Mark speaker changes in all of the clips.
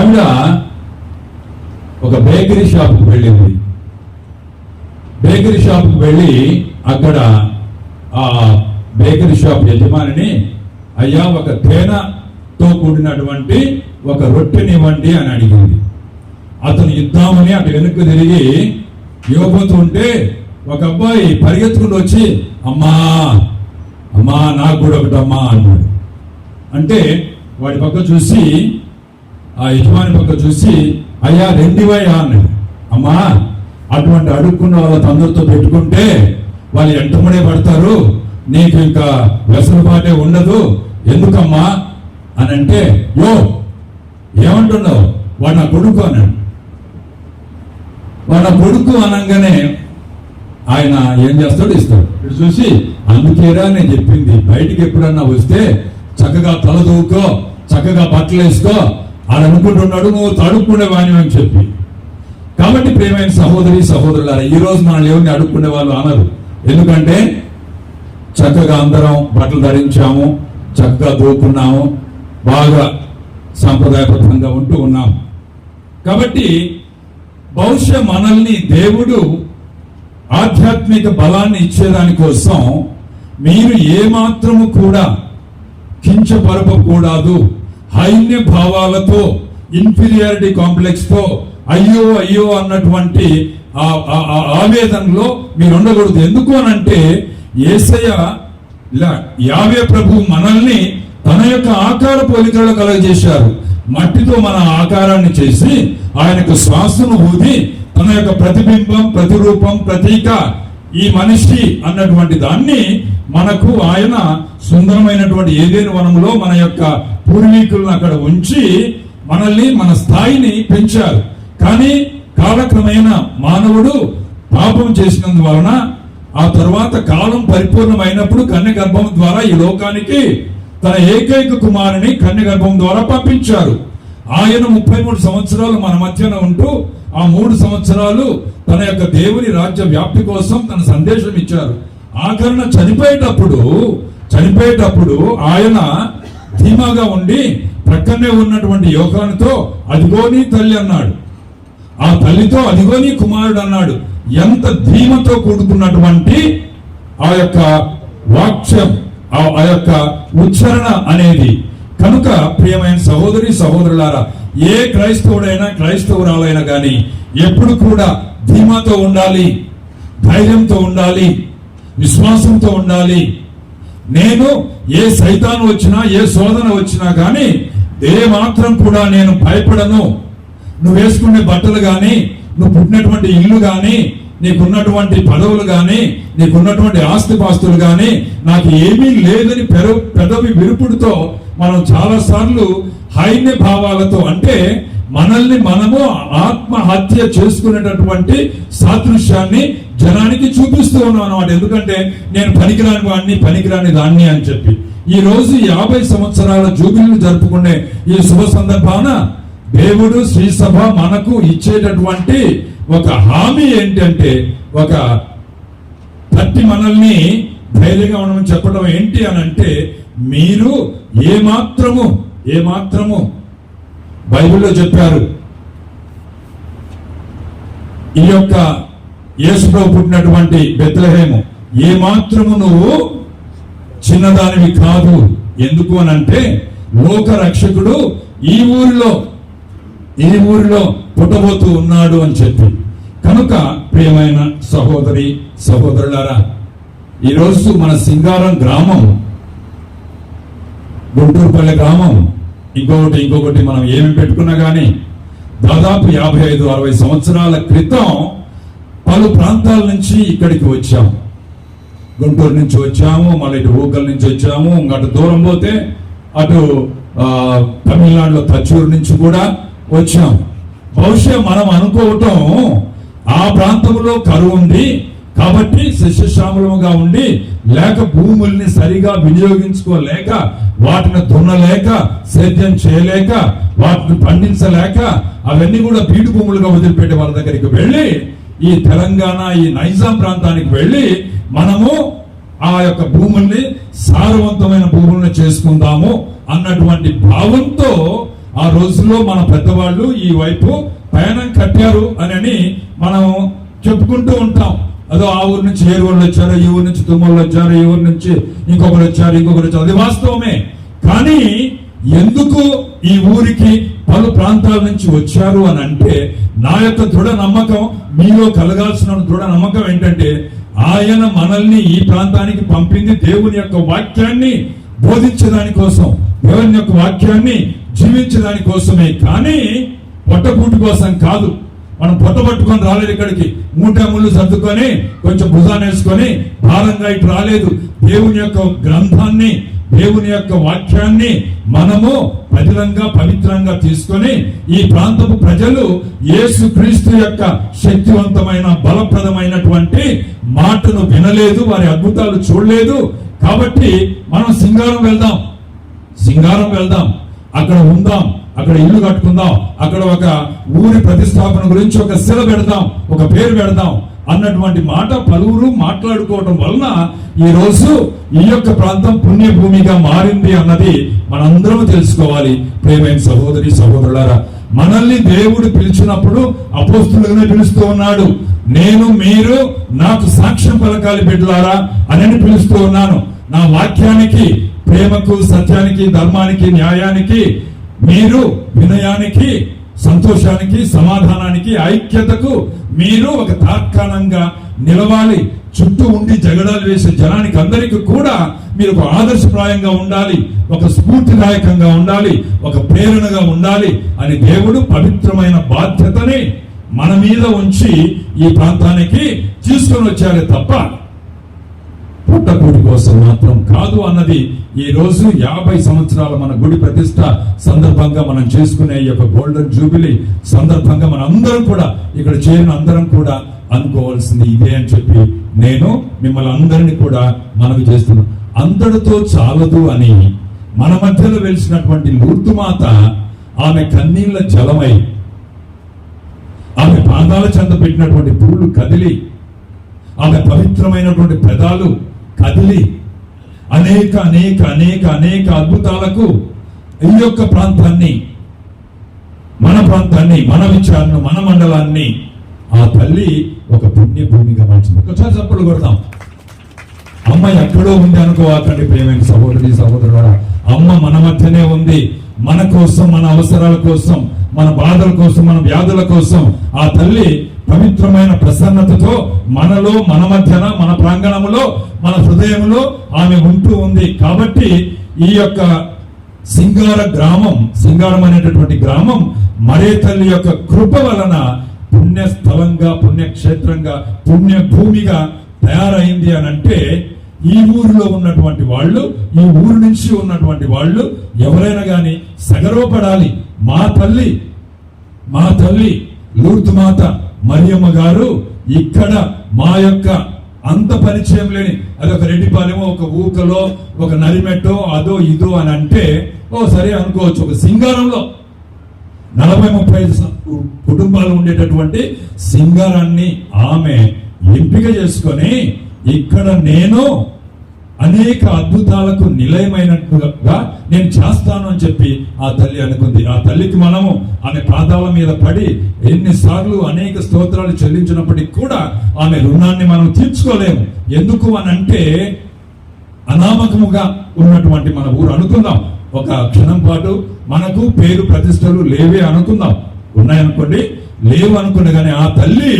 Speaker 1: ఆవిడ ఒక బేకరీ షాప్కి వెళ్ళింది. బేకరీ షాప్కి వెళ్ళి అక్కడ ఆ బేకరీ షాప్ యజమానిని, అయ్యా ఒక తేనెతో కూడినటువంటి ఒక రొట్టెనివ్వండి అని అడిగింది. అతను ఇద్దామని అటు వెనక్కి తిరిగి ఇవ్వబోతుంటే ఒక అబ్బాయి పరిగెత్తుకుంటూ వచ్చి, అమ్మా అమ్మా నాకు కూడా ఒకటమ్మా అన్నాడు. అంటే వాడి పక్క చూసి, ఆ యజమాని పక్క చూసి, అయ్యా రెండివయ్యా అన్నాడు. అమ్మా అటువంటి అడుక్కున్న వాళ్ళ అందరితో పెట్టుకుంటే వాళ్ళు ఎంటముడే పడతారు, నీకు ఇంకా వెసులుబాటే ఉండదు, ఎందుకమ్మా అని అంటే, యో ఏమంటున్నావు, వాడు నా కొడుకు అన్నాడు. వాడు నా కొడుకు అనగానే ఆయన ఏం చేస్తాడు, ఇస్తాడు. ఇటు చూసి, అందుకేరా నేను చెప్పింది, బయటికి ఎప్పుడన్నా వస్తే చక్కగా తల దూకో, చక్కగా బట్టలు వేసుకో అని అనుకుంటున్నాడు, నువ్వు తడుక్కునే వాణి అని చెప్పి. కాబట్టి ప్రియమైన సహోదరి సహోదరులారా, ఈ రోజు మనం ఎవరిని అడుక్కునే వాళ్ళు అనరు. ఎందుకంటే చక్కగా అందరం బట్టలు ధరించాము, చక్కగా దూకున్నాము, బాగా సాంప్రదాయబద్ధంగా ఉంటూ ఉన్నాం. కాబట్టి బహుశా మనల్ని దేవుడు ఆధ్యాత్మిక బలాన్ని ఇచ్చేదానికోసం మీరు ఏమాత్రము కూడా కించపరపకూడదు, హైన్య భావాలతో, ఇన్ఫీరియారిటీ కాంప్లెక్స్ తో అయ్యో అయ్యో అన్నటువంటి ఆవేదనలో మీరు ఉండకూడదు. ఎందుకు అనంటే యేసయ్య యావే ప్రభు మనల్ని తన యొక్క ఆకార పోలికలు కలగజేశారు. మట్టితో మన ఆకారాన్ని చేసి ఆయనకు శ్వాసను ఊది తన యొక్క ప్రతిబింబం, ప్రతిరూపం, ప్రతీక ఈ మనిషి అన్నటువంటి దాన్ని మనకు ఆయన సుందరమైనటువంటి ఏదైనా వనములో మన యొక్క పూర్వీకులను అక్కడ ఉంచి మనల్ని, మన స్థాయిని పెంచారు. కానీ కాలక్రమేణా మానవుడు పాపం చేసినందువలన ఆ తర్వాత కాలం పరిపూర్ణమైనప్పుడు కన్య గర్భం ద్వారా ఈ లోకానికి తన ఏకైక కుమారుని కన్య గర్భం ద్వారా పంపించారు. ఆయన 33 సంవత్సరాలు మన మధ్యన ఉంటూ ఆ 3 సంవత్సరాలు తన యొక్క దేవుని రాజ్య వ్యాప్తి కోసం తన సందేశం ఇచ్చారు. ఆఖరణ చనిపోయేటప్పుడు ఆయన ధీమాగా ఉండి ప్రక్కనే ఉన్నటువంటి యోహానుతో అదిగోని తల్లి అన్నాడు. ఆ తల్లితో అదిగోని కుమారుడు అన్నాడు. ఎంత ధీమతో కూడుకున్నటువంటి ఆ యొక్క వాక్యం, ఆ యొక్క ఉచ్చారణ అనేది. కనుక ప్రియమైన సహోదరి సహోదరులారా, ఏ క్రైస్తవుడైనా క్రైస్తవురాలైనా కానీ ఎప్పుడు కూడా ధీమాతో ఉండాలి, ధైర్యంతో ఉండాలి, విశ్వాసంతో ఉండాలి. నేను ఏ సైతాను వచ్చినా, ఏ శోధన వచ్చినా కానీ ఏ మాత్రం కూడా నేను భయపడను. నువ్వు వేసుకునే బట్టలు కానీ, నువ్వు పుట్టినటువంటి ఇల్లు కానీ, నీకున్నటువంటి పదవులు కానీ, నీకున్నటువంటి ఆస్తిపాస్తులు కానీ నాకు ఏమీ లేదని పెదవి విరుపుడుతో మనం చాలా సార్లు హైన్య భావాలతో, అంటే మనల్ని మనము ఆత్మహత్య చేసుకునేటటువంటి సాదృశ్యాన్ని జనానికి చూపిస్తూ ఉన్నాం అన్నమాట. ఎందుకంటే నేను పనికిరాని వాడిని, పనికిరాని దాన్ని అని చెప్పి. ఈ రోజు 50 సంవత్సరాల జూబిలీని జరుపుకునే ఈ శుభ సందర్భాన దేవుడు శ్రీ సభ మనకు ఇచ్చేటటువంటి ఒక హామీ ఏంటంటే, ఒక తట్టి మనల్ని ధైర్యంగా ఉండమని చెప్పడం ఏంటి అని అంటే, మీరు ఏమాత్రము బైబిల్లో చెప్పారు, ఈ యొక్క యేసుప్రభు పుట్టినటువంటి బెత్లెహేము ఏమాత్రము నువ్వు చిన్నదానివి కాదు. ఎందుకు అని అంటే లోక రక్షకుడు ఈ ఊరిలో పుట్టబోతూ ఉన్నాడు అని చెప్పి. కనుక ప్రియమైన సహోదరి సహోదరులారా, ఈరోజు మన సింగారం గ్రామం, గుంటూరుపల్లి గ్రామం, ఇంకొకటి మనం ఏమి పెట్టుకున్నా కానీ దాదాపు 55-60 సంవత్సరాల క్రితం పలు ప్రాంతాల నుంచి ఇక్కడికి వచ్చాము. గుంటూరు నుంచి వచ్చాము, మళ్ళీ ఇటు ఊకల్ నుంచి వచ్చాము, అటు దూరం పోతే అటు తమిళనాడులో తచ్చూరు నుంచి కూడా వచ్చాము. బహుశా మనం అనుకోవటం ఆ ప్రాంతంలో కరువు ఉంది కాబట్టి సస్యశ్యామలముగా ఉండి, లేక భూముల్ని సరిగా వినియోగించుకోలేక, వాటిని దున్నలేక, సేద్యం చేయలేక, వాటిని పండించలేక అవన్నీ కూడా బీడు భూములుగా వదిలిపెట్టే వాళ్ళ దగ్గరికి వెళ్ళి, ఈ తెలంగాణ, ఈ నైజాం ప్రాంతానికి వెళ్ళి మనము ఆ యొక్క భూముల్ని సారవంతమైన భూముల్ని చేసుకుందాము అన్నటువంటి భావంతో ఆ రోజుల్లో మన పెద్దవాళ్ళు ఈ వైపు ప్రయాణం కట్టారు అని మనం చెప్పుకుంటూ ఉంటాం. అదో ఆ ఊరు నుంచి ఏ ఊళ్ళు వచ్చారు, ఈ ఊరు నుంచి తుమ్మలు వచ్చారు, ఈ ఊరు నుంచి ఇంకొకరు వచ్చారు, అది వాస్తవమే. కానీ ఎందుకు ఈ ఊరికి పలు ప్రాంతాల నుంచి వచ్చారు అని అంటే, నా యొక్క దృఢ నమ్మకం, మీలో కలగాల్సిన దృఢ నమ్మకం ఏంటంటే, ఆయన మనల్ని ఈ ప్రాంతానికి పంపింది దేవుని యొక్క వాక్యాన్ని బోధించడాని కోసం, దేవుని యొక్క వాక్యాన్ని జీవించడాని కోసమే, కానీ పొట్టపూటి కోసం కాదు. మనం పొట్ట పట్టుకొని రాలేదు ఇక్కడికి, ముళ్ళు సర్దుకొని కొంచెం భుజాన్ని వేసుకొని భారంగా ఇటు రాలేదు. దేవుని యొక్క గ్రంథాన్ని, దేవుని యొక్క వాక్యాన్ని మనము పదిలంగా పవిత్రంగా తీసుకొని ఈ ప్రాంతపు ప్రజలు యేసుక్రీస్తు యొక్క శక్తివంతమైన బలప్రదమైనటువంటి మాటను వినలేదు, వారి అద్భుతాలు చూడలేదు. కాబట్టి మనం సింగారం వెళ్దాం, అక్కడ ఉందాం, అక్కడ ఇల్లు కట్టుకుందాం, అక్కడ ఒక ఊరి ప్రతిష్టాపన గురించి ఒక శిల పెడదాం, ఒక పేరు పెడదాం అన్నటువంటి మాట పలువురు మాట్లాడుకోవడం వలన ఈ రోజు ఈ యొక్క ప్రాంతం పుణ్యభూమిగా మారింది అన్నది మనందరం తెలుసుకోవాలి. ప్రియమైన సహోదరి సహోదరులారా, మనల్ని దేవుడు పిలిచినప్పుడు అపోస్తులుగానే పిలుస్తూ ఉన్నాడు. నేను మీరు నాకు సాక్ష్యం పలకాలి బిడ్డలారా అని పిలుస్తూ ఉన్నాను. నా వాక్యానికి, ప్రేమకు, సత్యానికి, ధర్మానికి, న్యాయానికి, మీరు వినయానికి, సంతోషానికి, సమాధానానికి, ఐక్యతకు మీరు ఒక తార్కాణంగా నిలవాలి. చుట్టూ ఉండి జగడాలు వేసే జనానికి అందరికీ కూడా మీరు ఒక ఆదర్శప్రాయంగా ఉండాలి, ఒక స్ఫూర్తిదాయకంగా ఉండాలి, ఒక ప్రేరణగా ఉండాలి అని దేవుడు పవిత్రమైన బాధ్యతని మన మీద ఉంచి ఈ ప్రాంతానికి తీసుకొని వచ్చారే తప్ప పుట్టకూడి కోసం మాత్రం కాదు అన్నది ఈ రోజు 50 సంవత్సరాల మన గుడి ప్రతిష్ట సందర్భంగా మనం చేసుకునే ఈ యొక్క గోల్డెన్ జూబిలీ సందర్భంగా మన అందరం కూడా ఇక్కడ చేరిన అందరం కూడా అనుకోవాల్సింది ఇదే అని చెప్పి నేను మిమ్మల్ని అందరినీ కూడా మనవి చేస్తున్నాను. అంతటితో చాలదు అని మన మధ్యలో వెలిసినటువంటి లూర్దు మాత ఆమె కన్నీళ్ల జలమై, ఆమె పాదాల చెంత పెట్టినటువంటి పూలు కదిలి, ఆమె పవిత్రమైనటువంటి పెదాలు కదిలి అనేక అనేక అనేక అనేక అద్భుతాలకు ఈ యొక్క ప్రాంతాన్ని, మన ప్రాంతాన్ని, మన విచారణ, మన మండలాన్ని ఆ తల్లి ఒక పుణ్య భూమిగా మార్చింది. ఒకసారి చప్పట్లు కొడతాం. అమ్మ ఎక్కడో ఉంది అనుకోవాలండి ప్రియమైన సహోదరి సహోదరులారా, అమ్మ మన మధ్యనే ఉంది. మన కోసం, మన అవసరాల కోసం, మన బాధల కోసం, మన వ్యాధుల కోసం ఆ తల్లి పవిత్రమైన ప్రసన్నతతో మనలో, మన మధ్యన, మన ప్రాంగణములో, మన హృదయంలో ఆమె ఉంటూ ఉంది. కాబట్టి ఈ యొక్క సింగారం అనేటటువంటి గ్రామం మరే తల్లి యొక్క కృప వలన పుణ్యస్థలంగా, పుణ్యక్షేత్రంగా, పుణ్యభూమిగా తయారైంది అని అంటే, ఈ ఊరిలో ఉన్నటువంటి వాళ్ళు, ఈ ఊరు నుంచి ఉన్నటువంటి వాళ్ళు ఎవరైనా గాని సగర్వపడాలి. మా తల్లి లూర్దు మాత మరియమ్మ గారు ఇక్కడ మా యొక్క అంత పరిచయం లేని, అదొక రెడ్డిపాలెమో, ఒక ఊకలో, ఒక నరిమెట్టో, అదో ఇదో అని అంటే సరే అనుకోవచ్చు. ఒక సింగారంలో 40-35 కుటుంబాలు ఉండేటటువంటి సింగారాన్ని ఆమె ఎంపిక చేసుకొని ఇక్కడ నేను అనేక అద్భుతాలకు నిలయమైనట్టుగా నేను చేస్తాను అని చెప్పి ఆ తల్లి అనుకుంది. ఆ తల్లికి మనము ఆమె పాదాల మీద పడి ఎన్నిసార్లు అనేక స్తోత్రాలు చెల్లించినప్పటికీ కూడా ఆమె రుణాన్ని మనం తీర్చుకోలేము. ఎందుకు అని అంటే, అనామకముగా ఉన్నటువంటి మన ఊరు అనుకుందాం, ఒక క్షణం పాటు మనకు పేరు ప్రతిష్టలు లేవే అనుకుందాం, ఉన్నాయనుకోండి, లేవు అనుకునే, కానీ ఆ తల్లి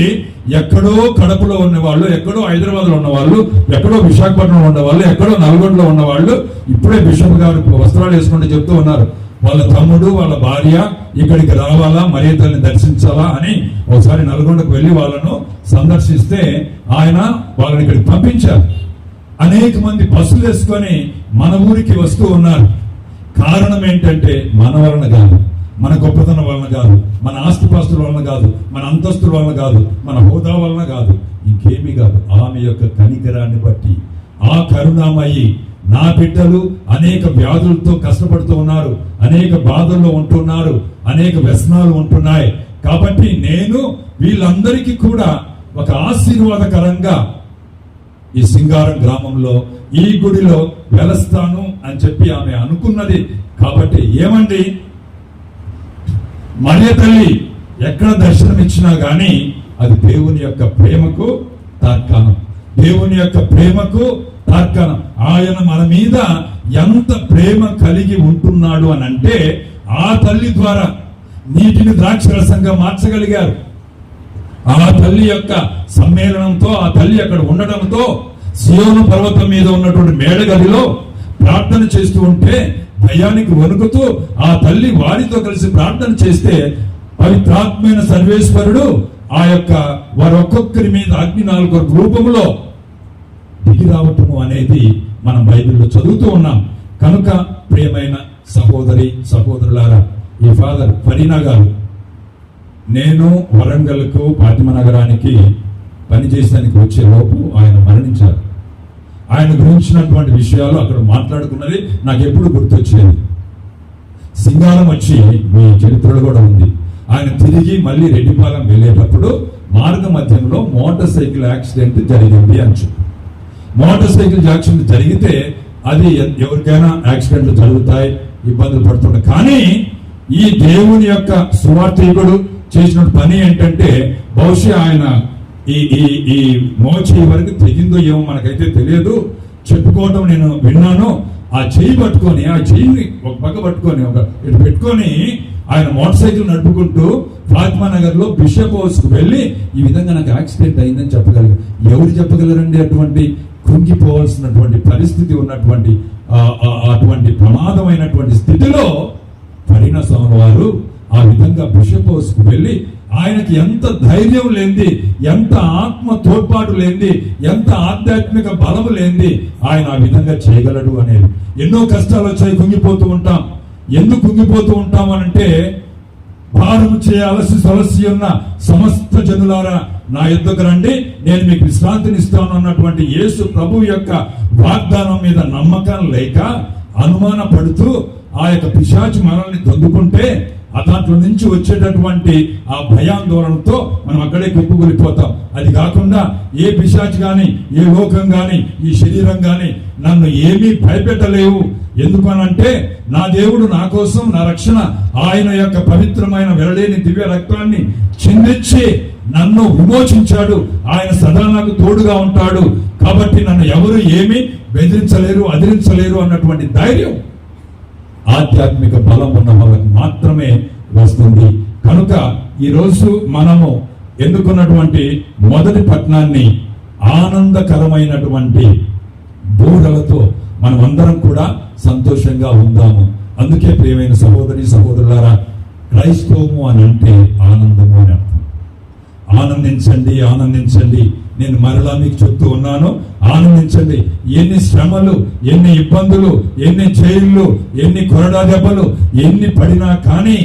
Speaker 1: ఎక్కడో కడపలో ఉన్నవాళ్ళు, ఎక్కడో హైదరాబాద్ లో ఉన్నవాళ్ళు, ఎక్కడో విశాఖపట్నంలో ఉన్నవాళ్ళు, ఎక్కడో నల్గొండలో ఉన్నవాళ్ళు ఇప్పుడే బిషప్ గారు వస్త్రాలు వేసుకుంటూ చెప్తూ ఉన్నారు, వాళ్ళ తమ్ముడు, వాళ్ళ భార్య ఇక్కడికి రావాలా, మరే తల్లిని దర్శించాలా అని ఒకసారి నల్గొండకు వెళ్ళి వాళ్ళను సందర్శిస్తే ఆయన వాళ్ళని ఇక్కడికి పంపించారు. అనేక మంది బస్సులు వేసుకొని మన ఊరికి వస్తూ ఉన్నారు. కారణం ఏంటంటే, మన వలన కాదు, మన గొప్పతనం వలన కాదు, మన ఆస్తిపాస్తుల వలన కాదు, మన అంతస్తుల వలన కాదు, మన హోదా వలన కాదు, ఇంకేమీ కాదు, ఆమె యొక్క కనికరాన్ని బట్టి. ఆ కరుణామయి, నా బిడ్డలు అనేక వ్యాధులతో కష్టపడుతూ ఉన్నారు, అనేక బాధల్లో ఉంటున్నారు, అనేక వ్యసనాలు ఉంటున్నాయి. కాబట్టి నేను వీళ్ళందరికీ కూడా ఒక ఆశీర్వాదకరంగా ఈ సింగారం గ్రామంలో, ఈ గుడిలో వెలస్తాను అని చెప్పి ఆమె అనుకున్నది. కాబట్టి ఏమండి, మరియ తల్లి ఎక్కడ దర్శనం ఇచ్చినా గానీ అది దేవుని యొక్క ప్రేమకు తార్కాణం. దేవుని యొక్క ప్రేమకు తార్కాణం. ఆయన మన మీద ఎంత ప్రేమ కలిగి ఉంటున్నాడు అని అంటే ఆ తల్లి ద్వారా నీటిని ద్రాక్షరసంగా మార్చగలిగారు. ఆ తల్లి యొక్క సమ్మేళనంతో, ఆ తల్లి అక్కడ ఉండటంతో సియోను పర్వతం మీద ఉన్నటువంటి మేడగదిలో ప్రార్థన చేస్తూ ఉంటే భయానికి వణుకుతూ ఆ తల్లి వారితో కలిసి ప్రార్థన చేస్తే పవిత్రాత్మైన సర్వేశ్వరుడు ఆ యొక్క వారి ఒక్కొక్కరి మీద అగ్నినాళిక రూపంలో దిగి రావటము అనేది మనం బైబిల్లో చదువుతూ ఉన్నాం. కనుక ప్రియమైన సహోదరి సహోదరులారా, ఈ ఫాదర్ ఫరీనా గారు నేను వరంగల్కు ఫాతిమా నగరానికి పనిచేయడానికి వచ్చే లోపు ఆయన మరణించారు. ఆయన గురించినటువంటి విషయాలు అక్కడ మాట్లాడుకున్నది నాకు ఎప్పుడు గుర్తొచ్చేది. సింగారం వచ్చి మీ చరిత్రలో కూడా ఉంది. ఆయన తిరిగి మళ్ళీ రెడ్డిపాలెం వెళ్ళేటప్పుడు మార్గ మధ్యంలో మోటార్ సైకిల్ యాక్సిడెంట్ జరిగింది అని. మోటార్ సైకిల్ యాక్సిడెంట్ జరిగితే అది ఎవరికైనా యాక్సిడెంట్లు జరుగుతాయి, ఇబ్బందులు పడుతుంటాయి. కానీ ఈ దేవుని యొక్క సువార్థికుడు చేసిన పని ఏంటంటే బహుశా ఆయన ఈ మోచేయి వరకు తెగిందో ఏమో మనకైతే తెలియదు, చెప్పుకోవటం నేను విన్నాను. ఆ చెయ్యి పట్టుకొని, ఆ చెయ్యిని ఒక పక్క పట్టుకొని ఒక ఇటు పెట్టుకొని ఆయన మోటార్ సైకిల్ నడుపుకుంటూ ఫాతిమా నగర్ లో బిషప్ హౌస్ కు వెళ్ళి ఈ విధంగా నాకు యాక్సిడెంట్ అయిందని చెప్పగలిగారు. ఎవరు చెప్పగలరండి? అటువంటి కుంగిపోవాల్సినటువంటి పరిస్థితి ఉన్నటువంటి అటువంటి ప్రమాదమైనటువంటి స్థితిలో ఫరీనా స్వామి వారు ఆ విధంగా బిషప్ హౌస్ కు వెళ్ళి ఆయనకి ఎంత ధైర్యం లేనిది, ఎంత ఆత్మ తోడ్పాటు లేనిది, ఎంత ఆధ్యాత్మిక బలము లేనిది ఆయన ఆ విధంగా చేయగలడు అనేది. ఎన్నో కష్టాలు వచ్చాయి, కుంగిపోతూ ఉంటాం. ఎందుకు కుంగిపోతూ ఉంటాం అనంటే భారము చేయ అలసి సొలసి ఉన్న సమస్త జనులారా నా యుద్ధకు రండి, నేను మీకు విశ్రాంతిని ఇస్తాను అన్నటువంటి యేసు ప్రభు యొక్క వాగ్దానం మీద నమ్మకం లేక అనుమాన పడుతూ ఆ యొక్క పిశాచి మనల్ని దొందుకుంటే దాంట్లో నుంచి వచ్చేటటువంటి ఆ భయాందోళనతో మనం అక్కడే కుప్పగొలిపోతాం. అది కాకుండా ఏ పిశాచి గాని, ఏ లోకం గాని, ఈ శరీరం గాని నన్ను ఏమీ భయపెట్టలేవు. ఎందుకనంటే నా దేవుడు నా కోసం, నా రక్షణ ఆయన యొక్క పవిత్రమైన వెరలేని దివ్య రక్తాన్ని చిందించి నన్ను విమోచించాడు. ఆయన సదా నాకు తోడుగా ఉంటాడు. కాబట్టి నన్ను ఎవరు ఏమీ బెదిరించలేరు, అదిరించలేరు అన్నటువంటి ధైర్యం ఆధ్యాత్మిక బలం ఉన్న వాళ్ళకి మాత్రమే వస్తుంది. కనుక ఈరోజు మనము ఎన్నుకున్నటువంటి మొదటి పట్టణాన్ని ఆనందకరమైనటువంటి బూరలతో మనం అందరం కూడా సంతోషంగా ఉందాము. అందుకే ప్రియమైన సహోదరి సహోదరులారా, క్రైస్తవము అని అంటే ఆనందము అని అర్థం. ఆనందించండి, ఆనందించండి. నేను మరలా మీకు చెప్తూ ఉన్నాను, ఆనందించండి. ఎన్ని శ్రమలు, ఎన్ని ఇబ్బందులు, ఎన్ని జైళ్ళు, ఎన్ని కొరడా దెబ్బలు ఎన్ని పడినా కానీ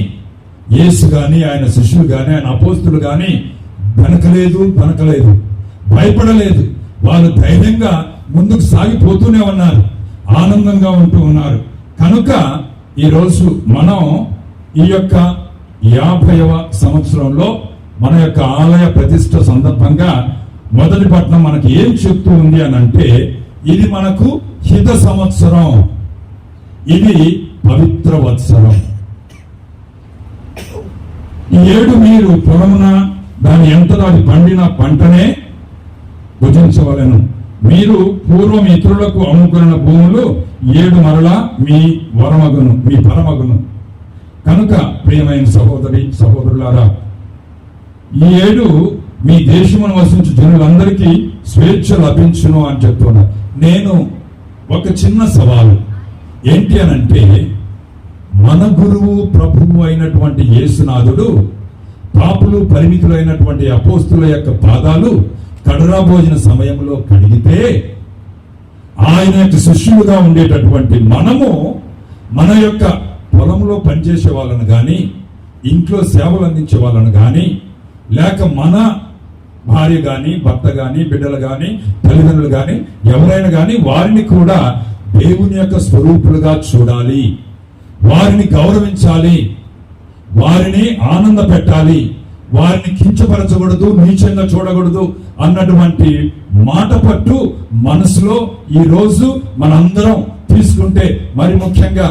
Speaker 1: యేసు గాని, ఆయన శిష్యులు గాని, ఆయన అపోస్తులు గాని బనకలేదు, భయపడలేదు. వాళ్ళు ధైర్యంగా ముందుకు సాగిపోతూనే ఉన్నారు, ఆనందంగా ఉంటూ ఉన్నారు. కనుక ఈరోజు మనం ఈ యొక్క 50వ సంవత్సరంలో మన యొక్క ఆలయ ప్రతిష్ట సందర్భంగా మొదటి పట్టణం మనకి ఏం చెప్తూ ఉంది అని అంటే, ఇది మనకు హిత సంవత్సరం, ఇది పవిత్ర వత్సరం. ఈ ఏడు మీరు పొలమున దాని ఎంతలో అది పండిన పంటనే భుజించవలెను. మీరు పూర్వం ఇతరులకు అమ్ముకున్న భూములు 7 మరలా మీ వరమగును, మీ పరమగును. కనుక ప్రియమైన సహోదరి సహోదరులారా, ఈ ఏడు మీ దేశమును వసించు జనులందరికీ స్వేచ్ఛ లభించును అని చెప్తున్నా. నేను ఒక చిన్న సవాలు ఏంటి అనంటే, మన గురువు ప్రభువు అయినటువంటి యేసునాథుడు పాపులు పరిమితులైనటువంటి అపోస్తుల యొక్క పాదాలు కడరా భోజన సమయంలో కడిగితే ఆయన యొక్క శిష్యులుగా ఉండేటటువంటి మనము మన యొక్క పొలంలో పనిచేసే వాళ్ళను కానీ, ఇంట్లో సేవలు అందించే వాళ్ళను కానీ, లేక మన భార్య కానీ, భర్త కానీ, బిడ్డలు కానీ, తల్లిదండ్రులు కానీ, ఎవరైనా కానీ వారిని కూడా దేవుని యొక్క స్వరూపులుగా చూడాలి, వారిని గౌరవించాలి, వారిని ఆనంద పెట్టాలి, వారిని కించపరచకూడదు, నీచంగా చూడకూడదు అన్నటువంటి మాట పట్టు మనసులో ఈ రోజు మనందరం తీసుకుంటే, మరి ముఖ్యంగా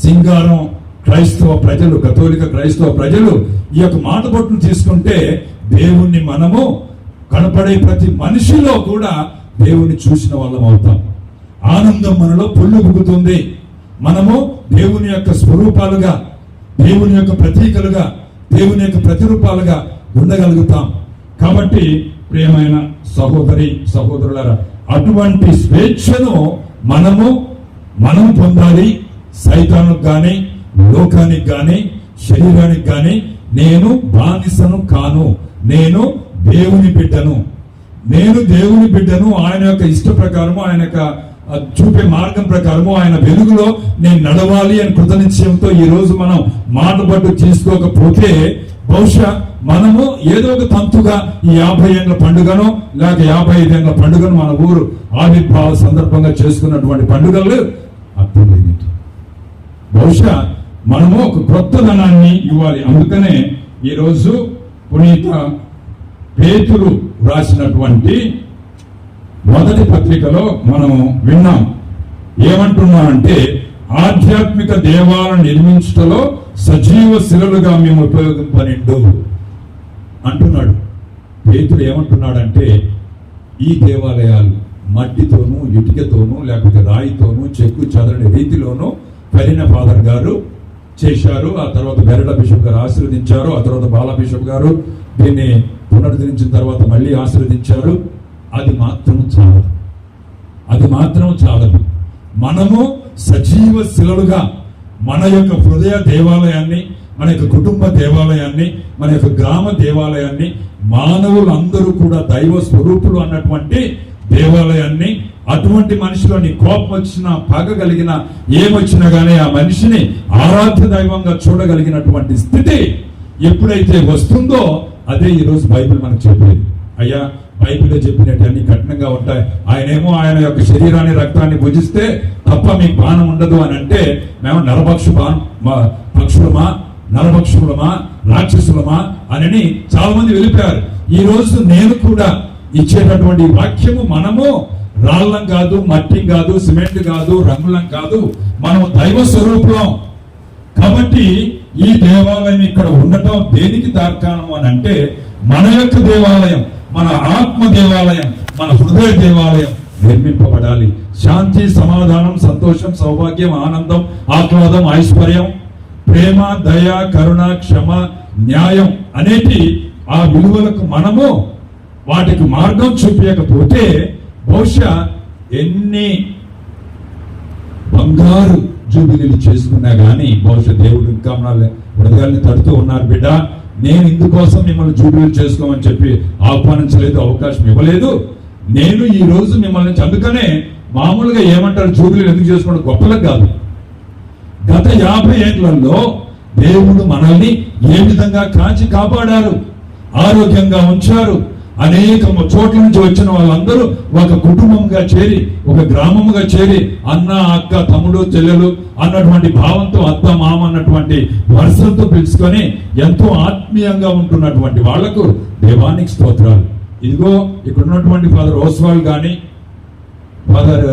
Speaker 1: సింగారం క్రైస్తవ ప్రజలు, కథోలిక క్రైస్తవ ప్రజలు ఈ యొక్క మాట పట్టును తీసుకుంటే దేవుణ్ణి మనము కనపడే ప్రతి మనిషిలో కూడా దేవుణ్ణి చూసిన వాళ్ళం అవుతాం. ఆనందం మనలో పొల్లుబుకుతుంది. మనము దేవుని యొక్క స్వరూపాలుగా, దేవుని యొక్క ప్రతీకలుగా, దేవుని యొక్క ప్రతిరూపాలుగా ఉండగలుగుతాం. కాబట్టి ప్రియమైన సహోదరి సహోదరులారా, అటువంటి స్వేచ్ఛను మనం పొందాలి. సైతానుకు కానీ, లోకానికి కానీ, శరీరానికి కానీ నేను బానిసను కాను, నేను దేవుని బిడ్డను, ఆయన యొక్క ఇష్ట ప్రకారము, ఆయన యొక్క చూపే మార్గం ప్రకారము, ఆయన వెలుగులో నేను నడవాలి అని కృతనిశ్చయంతో ఈ రోజు మనం మాట పట్టు తీసుకోకపోతే బహుశా మనము ఏదో ఒక తంతుగా ఈ 50 ఏళ్ల పండుగను లేక 55 ఏళ్ల పండుగను మన ఊరు ఆవిర్భావ సందర్భంగా చేసుకున్నటువంటి పండుగలు అర్థం లేదు. బహుశా మనము ఒక క్రొత్తదనాన్ని ఇవ్వాలి. అందుకనే ఈరోజు పునీత పేతురు రాసినటువంటి మొదటి పత్రికలో మనము విన్నాం. ఏమంటున్నామంటే, ఆధ్యాత్మిక దేవాలను నిర్మించటలో సజీవ శిలలుగా మేము ఉపయోగింపనిండు అంటున్నాడు. పేతురు ఏమంటున్నాడంటే, ఈ దేవాలయాలు మట్టితోనూ, ఇటుకతోనూ, లేకపోతే రాయితోనూ, చెక్కు చెదరని రీతిలోనూ కరీన ఫాదర్ గారు చేశారు. ఆ తర్వాత బెరడ బిషప్ గారు ఆశీర్వదించారు. ఆ తర్వాత బాల బిషప్ గారు దీన్ని పునరుద్ధరించిన తర్వాత మళ్ళీ ఆశీర్వదించారు. అది మాత్రం చాలదు. మనము సజీవ శిలలుగా మన యొక్క హృదయ దేవాలయాన్ని, మన యొక్క కుటుంబ దేవాలయాన్ని, మన యొక్క గ్రామ దేవాలయాన్ని, మానవులందరూ కూడా దైవ స్వరూపులు అన్నటువంటి దేవాలయాన్ని, అటువంటి మనిషిలో నీ కోపం వచ్చినా, పగ కలిగిన, ఏమొచ్చినా కానీ ఆ మనిషిని ఆరాధ్య దైవంగా చూడగలిగినటువంటి స్థితి ఎప్పుడైతే వస్తుందో అదే ఈరోజు బైబిల్ మనకు చెప్పేది. అయ్యా, బైబిల్లో చెప్పినట్టు అన్ని కఠినంగా ఉంటాయి, ఆయనేమో ఆయన యొక్క శరీరాన్ని, రక్తాన్ని భుజిస్తే తప్ప మీకు బాణం ఉండదు అని అంటే మేము నరభక్షులమా, రాక్షసులమా అని చాలా మంది వెళ్ళిపోయారు. ఈ రోజు నేను కూడా ఇచ్చేటటువంటి వాక్యము, మనము రాళ్ళం కాదు, మట్టి కాదు, సిమెంట్ కాదు, రంగులం కాదు, మనం దైవ స్వరూపం. కాబట్టి ఈ దేవాలయం ఇక్కడ ఉండటం దేనికి తార్కాణం అని అంటే, మన యొక్క దేవాలయం, మన ఆత్మ దేవాలయం, మన హృదయ దేవాలయం నిర్మింపబడాలి. శాంతి, సమాధానం, సంతోషం, సౌభాగ్యం, ఆనందం, ఆహ్లాదం, ఐశ్వర్యం, ప్రేమ, దయ, కరుణ, క్షమ, న్యాయం అనేటి ఆ విలువలకు మనము వాటికి మార్గం చూపించకపోతే బహుశా ఎన్ని బంగారు జూబిలీలు చేసుకున్నా గానీ బహుశా దేవుడు ఇంకా మన హృదయాన్ని తడుతూ ఉన్నారు. బిడ్డ, నేను ఇందుకోసం మిమ్మల్ని జూబిలీలు చేసుకోమని చెప్పి ఆహ్వానించలేదు, అవకాశం ఇవ్వలేదు. నేను ఈ రోజు మిమ్మల్ని, అందుకనే మామూలుగా ఏమంటారు, జూబిలీలు ఎందుకు చేసుకోవడం గొప్పలకు కాదు. గత 50 ఏళ్లలో దేవుడు మనల్ని ఏ విధంగా కాచి కాపాడారు, ఆరోగ్యంగా ఉంచారు. అనేక చోట్ల నుంచి వచ్చిన వాళ్ళందరూ ఒక కుటుంబంగా చేరి, ఒక గ్రామముగా చేరి, అన్న, అక్క, తమ్ముడు, చెల్లెలు అన్నటువంటి భావంతో, అత్త, మామ అన్నటువంటి వరుసలతో పిలుచుకొని ఎంతో ఆత్మీయంగా ఉంటున్నటువంటి వాళ్లకు దేవానికి స్తోత్రాలు. ఇదిగో ఇక్కడ ఉన్నటువంటి ఫాదర్ ఓస్వాల్ గాని, ఫాదర్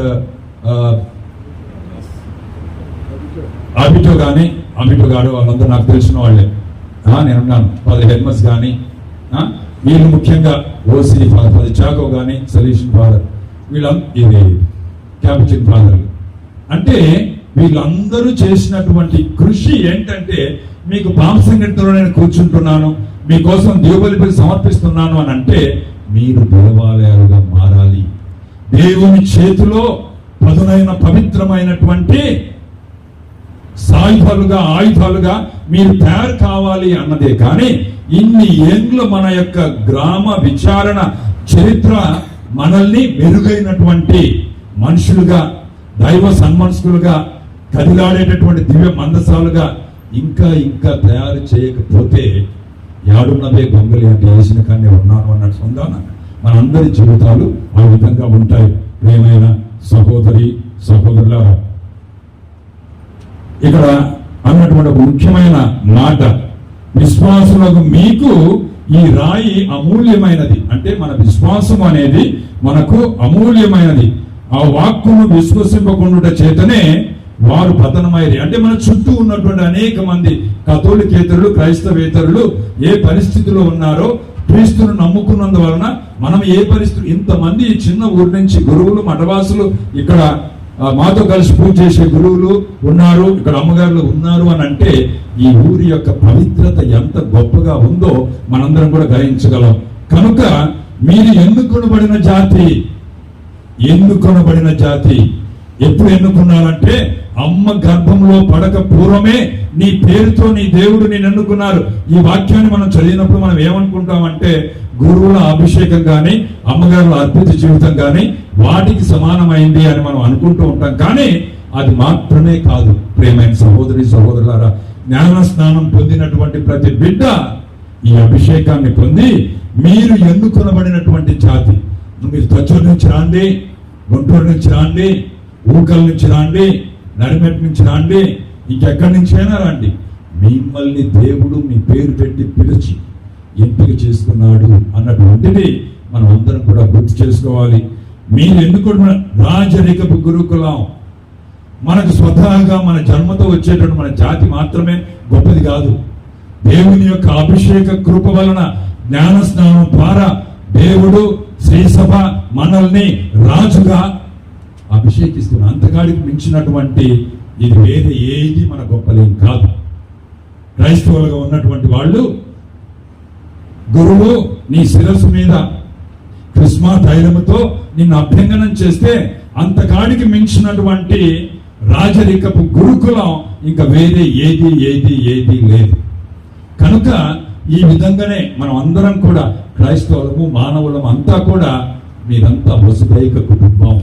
Speaker 1: అబిటో గారు, వాళ్ళందరూ నాకు తెలిసిన వాళ్ళే. నేనున్నాను. ఫాదర్ హెర్మస్ గాని, వీళ్ళు ముఖ్యంగా ఓసి ఫాదర్ చాకో గాని, సొల్యూషన్ ఫాదర్, ఇది క్యాపుచిన్ ఫాదర్. అంటే వీళ్ళందరూ చేసినటువంటి కృషి ఏంటంటే, మీకు పాంసంగతిలో నేను కూర్చుంటున్నాను, మీకోసం దేవుబలి సమర్పిస్తున్నాను అని అంటే, మీరు దేవాలయాలుగా మారాలి. దేవుని చేతిలో పదునైన పవిత్రమైనటువంటి ఆయుధాలుగా మీరు తయారు కావాలి అన్నదే కానీ, ఇన్ని ఏండ్లు మన యొక్క గ్రామ విచారణ చరిత్ర మనల్ని మెరుగైనటువంటి మనుషులుగా, దైవ సన్మనస్కులుగా, కదిలాడేటటువంటి దివ్య మందసాలుగా ఇంకా తయారు చేయకపోతే, యాడున్నదే గొంగలి అంటే వేసిన కానీ ఉన్నాను అన్నట్టు సొందాన మనందరి జీవితాలు ఆ విధంగా ఉంటాయి. ప్రియమైన సహోదరి సహోదరులారా, ఇక్కడ అన్నటువంటి ఒక ముఖ్యమైన మాట, విశ్వాసులకు మీకు ఈ రాయి అమూల్యమైనది. అంటే మన విశ్వాసం అనేది మనకు అమూల్యమైనది. ఆ వాక్కును విశ్వసింపకుండా చేతనే వారు పతనమైరి. అంటే మన చుట్టూ ఉన్నటువంటి అనేక మంది కథోలికేతరులు, క్రైస్తవేతరులు ఏ పరిస్థితిలో ఉన్నారో, క్రీస్తును నమ్ముకున్నందువలన మనం ఏ పరిస్థితి, ఇంతమంది చిన్న ఊరి నుంచి గురువులు, మఠవాసులు ఇక్కడ మాతో కలిసి పూజ చేసే గురువులు ఉన్నారు, ఇక్కడ అమ్మగారులు ఉన్నారు అని అంటే ఈ ఊరి యొక్క పవిత్రత ఎంత గొప్పగా ఉందో మనందరం కూడా గ్రహించగలం. కనుక మీరు ఎన్నుకొనబడిన జాతి, ఎన్నుకొనబడిన జాతి. ఎప్పుడు ఎన్నుకున్నారంటే అమ్మ గర్భంలో పడక పూర్వమే నీ పేరుతో నీ దేవుడు నేను ఎన్నుకున్నారు. ఈ వాక్యాన్ని మనం చదివినప్పుడు మనం ఏమనుకుంటామంటే గురువుల అభిషేకం కానీ, అమ్మగారుల అద్భుత జీవితం కానీ వాటికి సమానమైంది అని మనం అనుకుంటూ ఉంటాం. కానీ అది మాత్రమే కాదు. ప్రియమైన సహోదరి సహోదరులారా, జ్ఞాన స్నానం పొందినటువంటి ప్రతి బిడ్డ ఈ అభిషేకాన్ని పొంది మీరు ఎన్నుకొనబడినటువంటి జాతి. మీరు తచ్చూరు నుంచి రాండి, గుంటూరు నుంచి రాండి, ఊకల నుంచి రాండి, నడిమెట్ నుంచి రాండి, ఇంకెక్కడి నుంచైనా రండి, మిమ్మల్ని దేవుడు మీ పేరు పెట్టి పిలిచి ఎంపిక చేసుకున్నాడు అన్నటువంటిది మనం అందరం కూడా గుర్తు చేసుకోవాలి. మీరు ఎన్నుకున్న రాజరికపు గురుకులం. మనకు స్వతహాగా మన జన్మతో వచ్చేటువంటి మన జాతి మాత్రమే గొప్పది కాదు. దేవుని యొక్క అభిషేక కృప వలన జ్ఞాన స్నానం ద్వారా దేవుడు శ్రీసభ మనల్ని రాజుగా అభిషేకిస్తున్న అంతకాడికి మించినటువంటి ఇది వేరే ఏది మన గొప్పలేం కాదు. క్రైస్తవులుగా ఉన్నటువంటి వాళ్ళు గురువు నీ శిరస్సు మీద కృష్ణా తైలముతో నిన్ను అభ్యంగనం చేస్తే అంతకాడికి మించినటువంటి రాజరికపు గురుకులం ఇంకా వేరే ఏది ఏది ఏది లేదు. కనుక ఈ విధంగానే మనం అందరం కూడా క్రైస్తవులము, మానవులము అంతా కూడా మీరంతా వసుదైక కుటుంబం,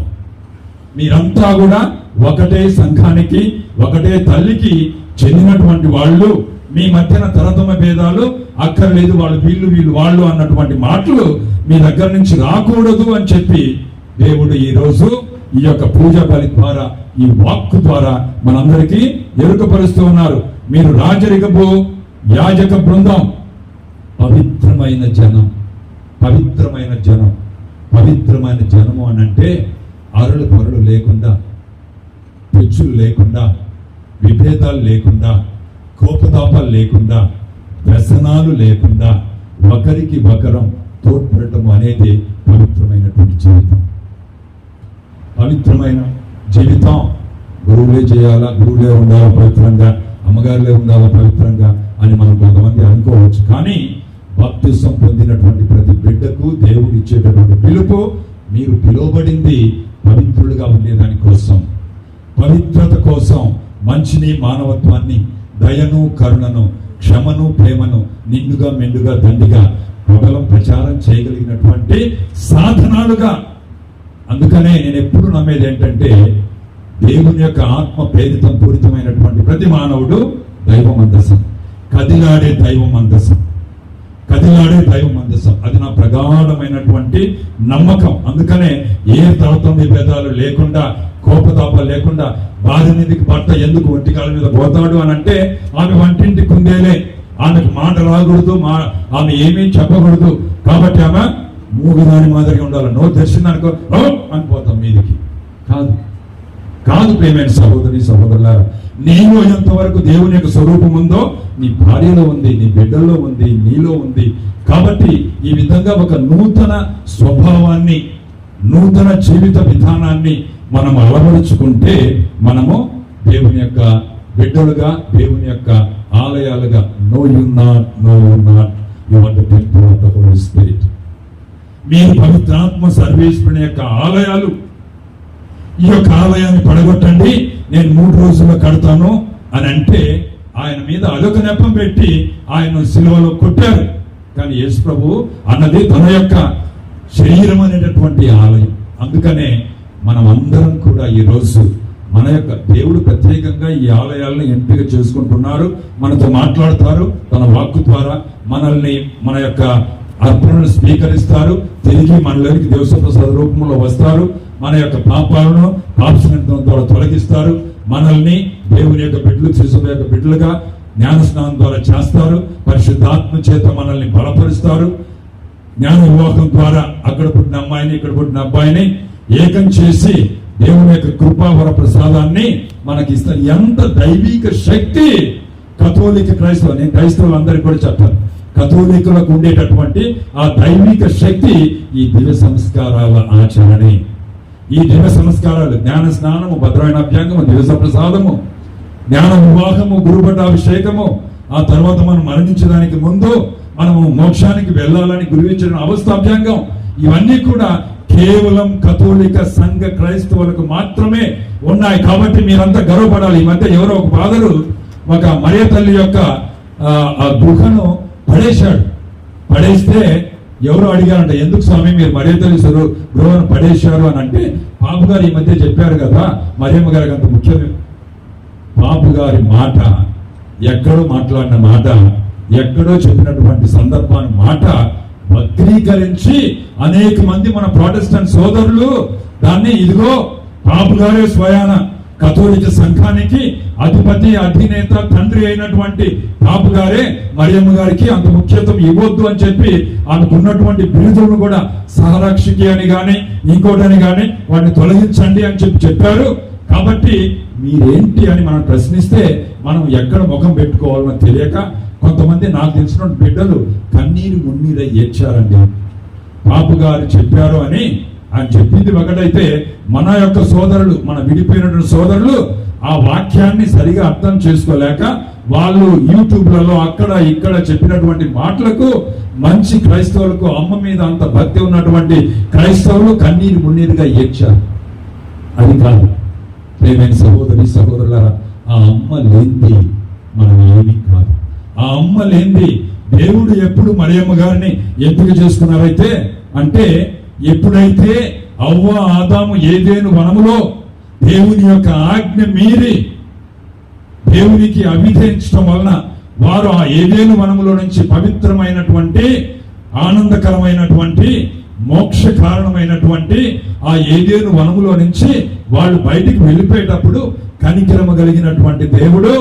Speaker 1: మీరంతా కూడా ఒకటే సంఘానికి, ఒకటే తల్లికి చెందినటువంటి వాళ్ళు. మీ మధ్యన తరతమ భేదాలు అక్కర్లేదు, వాళ్ళు వీళ్ళు వాళ్ళు అన్నటువంటి మాటలు మీ దగ్గర నుంచి రాకూడదు అని చెప్పి దేవుడు ఈ రోజు ఈ యొక్క పూజా బలి ద్వారా, ఈ వాక్కు ద్వారా మనందరికీ ఎరుకపరుస్తూ ఉన్నారు. మీరు రాజరికపు యాజక బృందం, పవిత్రమైన జనం, పవిత్రమైన జనం. పవిత్రమైన జనము అని అంటే అరులు పొరలు లేకుండా, పెచ్చులు లేకుండా, విభేదాలు లేకుండా, కోపతాపాలు లేకుండా, వ్యసనాలు లేకుండా ఒకరికి ఒకరం తోడ్పడటం అనేది పవిత్రమైనటువంటి జీవితం. పవిత్రమైన జీవితం గురువులే చేయాలా, గురువులే ఉండాలా పవిత్రంగా, అమ్మగారులే ఉండాలా పవిత్రంగా అని మనం కొంతమంది అనుకోవచ్చు. కానీ బాప్తిసం పొందినటువంటి ప్రతి బిడ్డకు దేవుడు ఇచ్చేటటువంటి పిలుపు, మీరు పిలువబడింది పవిత్రులుగా ఉండేదాని కోసం, పవిత్రత కోసం, మంచిని, మానవత్వాన్ని, దయను, కరుణను, క్షమను, ప్రేమను నిండుగా మెండుగా దండిగా ప్రబలం ప్రచారం చేయగలిగినటువంటి సాధనాలుగా. అందుకనే నేను ఎప్పుడు నమ్మేది ఏంటంటే దేవుని యొక్క ఆత్మ ప్రేరితం పూరితమైనటువంటి ప్రతి మానవుడు దైవ మందసం, కదిలాడే దైవ మందసం, కదిలాడే దైవ మందసం. అది నా ప్రగాఢమైనటువంటి నమ్మకం. అందుకనే ఏ తరతం విభేదాలు లేకుండా, కోపతాపాలు లేకుండా, భార్య మీదకి భర్త ఎందుకు ఒంటికాల మీద పోతాడు అని అంటే ఆమె వంటింటి కుందేలే, ఆమెకు మాట రాకూడదు, ఆమె ఏమీ చెప్పకూడదు. కాబట్టి ఆమె మూగుదాని మాదిరిగా ఉండాలి. నో దర్శనానికో అనిపోతాం మీదికి. కాదు కాదు ప్రియమైన సహోదరి సహోదరులారా, నీలో ఎంతవరకు దేవుని యొక్క స్వరూపం ఉందో నీ భార్యలో ఉంది, నీ బిడ్డల్లో ఉంది, నీలో ఉంది. కాబట్టి ఈ విధంగా ఒక నూతన స్వభావాన్ని, నూతన జీవిత విధానాన్ని మనం అలవరుచుకుంటే మనము దేవుని యొక్క బిడ్డలుగా, దేవుని యొక్క ఆలయాలుగా. Know you not you are the temple of the holy spirit. మీరు పవిత్రాత్మ సర్వేశ్వరుని యొక్క ఆలయాలు. ఈ యొక్క ఆలయాన్ని పడగొట్టండి, నేను 3 రోజుల్లో కడతాను అని అంటే ఆయన మీద అదొక నెపం పెట్టి ఆయన సిలువలో కొట్టారు. కానీ యేసు ప్రభు అన్నది తన యొక్క శరీరం అనేటటువంటి ఆలయం. అందుకనే మనం అందరం కూడా ఈ రోజు మన యొక్క దేవుడు ప్రత్యేకంగా ఈ ఆలయాలను ఎంపిక చేసుకుంటున్నారు, మనతో మాట్లాడతారు, తన వాక్కు ద్వారా మనల్ని, మన యొక్క అర్పణలు స్వీకరిస్తారు, తిరిగి మనలోకి దేవప్రసాద రూపంలో వస్తారు, మన యొక్క పాపాలను పాపస్నానం ద్వారా తొలగిస్తారు, మనల్ని దేవుని యొక్క బిడ్డలు, శిశువుల యొక్క బిడ్డలుగా జ్ఞాన స్నానం ద్వారా చేస్తారు, పరిశుద్ధాత్మ చేత మనల్ని బలపరుస్తారు. జ్ఞాన వివాహం ద్వారా అక్కడ పుట్టిన అమ్మాయిని, ఇక్కడ పుట్టిన అబ్బాయిని ఏకం చేసి దేవుని యొక్క కృపావర ప్రసాదాన్ని మనకి ఇస్తారు. ఎంత దైవిక శక్తి కథోలిక క్రైస్తవ, నేను క్రైస్తవులందరికీ కూడా చెప్తాను, కథోలికులకు ఉండేటటువంటి ఆ దైవిక శక్తి ఈ దివ్య సంస్కారాల ఆచరణే. ఈ దివ్య సంస్కారాలు జ్ఞాన స్నానము, భద్రమైన అభ్యంగము, దివ్య ప్రసాదము, జ్ఞాన వివాహము, గురుపటాభిషేకము, ఆ తర్వాత మనం మరణించడానికి ముందు మనము మోక్షానికి వెళ్ళాలని గురువించిన అవస్థాభ్యంగం, ఇవన్నీ కూడా కేవలం కథోలిక సంఘ క్రైస్తవులకు మాత్రమే ఉన్నాయి. కాబట్టి మీరంతా గర్వపడాలి. ఈ మధ్య ఎవరో ఒక ఫాదరు ఒక మరియ తల్లి యొక్క ఆ గుహను పడేస్తే ఎవరు అడిగారంట, ఎందుకు స్వామి మీరు మరియ తల్లి గృహను పడేశారు అని అంటే, పాపు గారు ఈ మధ్య చెప్పారు కదా, మరియమ్మ గారికి అంత ముఖ్యమే. పాపు గారి మాట, ఎక్కడో మాట్లాడిన మాట, ఎక్కడో చెప్పినటువంటి సందర్భాన్ని మాట వక్రీకరించి అనేక మంది మన ప్రొటెస్టెంట్ సోదరులు దాన్ని ఇదిగో పాపు గారే స్వయాన కథోలిక సంఘానికి అధిపతి, అధినేత, తండ్రి అయినటువంటి పాపు గారే మరియమ్మ గారికి అంత ముఖ్యత్వం ఇవ్వద్దు అని చెప్పి ఆమెకున్నటువంటి బిరుదులను కూడా సహరక్షకి అని గాని ఇంకోటని గాని వాటిని తొలగించండి అని చెప్పారు. కాబట్టి మీరేంటి అని మనం ప్రశ్నిస్తే మనం ఎక్కడ ముఖం పెట్టుకోవాలో తెలియక కొంతమంది నాకు తెలిసిన బిడ్డలు కన్నీరు మున్నీరై ఏడ్చారండి. పాపు గారు చెప్పారు అని ఆయన చెప్పింది ఒకటైతే, మన యొక్క సోదరులు, మన విడిపోయినటువంటి సోదరులు ఆ వాక్యాన్ని సరిగా అర్థం చేసుకోలేక వాళ్ళు యూట్యూబ్లలో అక్కడ ఇక్కడ చెప్పినటువంటి మాటలకు మంచి క్రైస్తవులకు, అమ్మ మీద అంత భక్తి ఉన్నటువంటి క్రైస్తవులు కన్నీరు మున్నీరుగా ఏడ్చారు. అది కాదు ప్రేమైన సహోదరి సహోదరులారా, ఆ అమ్మ లేనిది మనం ఏమీ కాదు. ఆ అమ్మ లేనిది దేవుడు ఎప్పుడు మరియమ్మ గారిని ఎంపిక చేసుకున్నారైతే అంటే, ఎప్పుడైతే అవ్వ ఆదాము ఏదేను వనములో దేవుని యొక్క ఆజ్ఞ మీరి దేవునికి అవిధేయించడం వలన వారు ఆ ఏదేను వనములో నుంచి పవిత్రమైనటువంటి, ఆనందకరమైనటువంటి, మోక్ష కారణమైనటువంటి ఆ ఏదేను వనములో నుంచి వాళ్ళు బయటికి వెళ్ళిపోయేటప్పుడు కనికరమ కలిగినటువంటి దేవుడు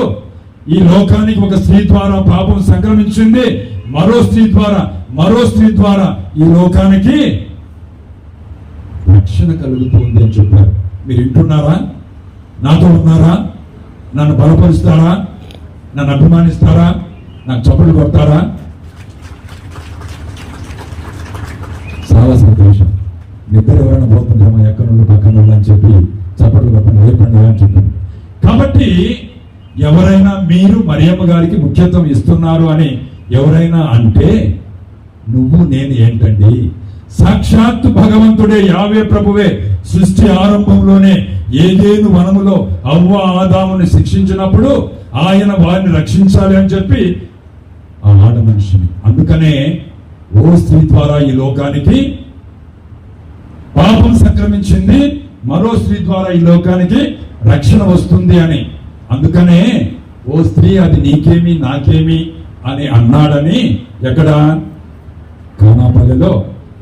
Speaker 1: ఈ లోకానికి ఒక స్త్రీ ద్వారా పాపం సంక్రమించింది, మరో స్త్రీ ద్వారా ఈ లోకానికి రక్షణ కలుగుతుంది అని చెప్పారు. మీరు వింటున్నారా? నాతో ఉన్నారా? నన్ను బలపరుస్తారా? నన్ను అభిమానిస్తారా? నాకు చప్పట్లు కొడతారా? చాలా సంతోషం. నిద్ర ఎవరైనా పోతుందేమో ఎక్కడ పక్కన అని చెప్పి చప్పట్లు కొట్టండి, లేపండి అని చెప్పాను. కాబట్టి ఎవరైనా మీరు మరియమ్మ గారికి ముఖ్యత్వం ఇస్తున్నారు అని ఎవరైనా అంటే నువ్వు నేను ఏంటండి? సాక్షాత్తు భగవంతుడే, యావే ప్రభువే సృష్టి ఆరంభంలోనే ఏదేను వనములో అవ్వ ఆదాముని శిక్షించినప్పుడు ఆయన వారిని రక్షించాలి అని చెప్పి ఆ ఆడ మనిషిని, అందుకనే ఓ స్త్రీ ద్వారా ఈ లోకానికి పాపం సంక్రమించింది, మరో స్త్రీ ద్వారా ఈ లోకానికి రక్షణ వస్తుంది అని. అందుకనే ఓ స్త్రీ అది నీకేమి నాకేమి అని అన్నాడని ఎక్కడ కానాపల్లిలో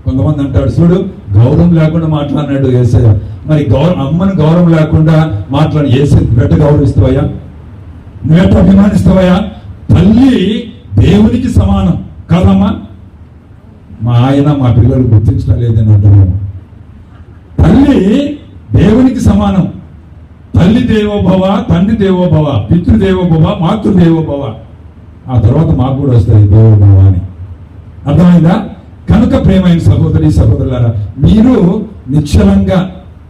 Speaker 1: కొంతమంది అంటాడు, చూడు గౌరవం లేకుండా మాట్లాడినాడు యేసయ్య. మరి అమ్మని గౌరవం లేకుండా మాట్లాడి యేసయ్య నువ్వెట్ట గౌరవిస్తావయ్యా? నువ్వెట్ట అభిమానిస్తావయ్యా? తల్లి దేవునికి సమానం కాదమ్మా. మా ఆయన మా పిల్లలు గుర్తించడం లేదని అంటున్నాము. తల్లి దేవునికి సమానం. తల్లి దేవోభవ, తండ్రి దేవోభవ, పితృదేవోభవ, మాతృదేవోభవ. ఆ తర్వాత మాకు కూడా వస్తాయి దేవోభవ అని. అర్థమైందా? కనుక ప్రేమైన సహోదరి సహోదరులారా, మీరు నిశ్చలంగా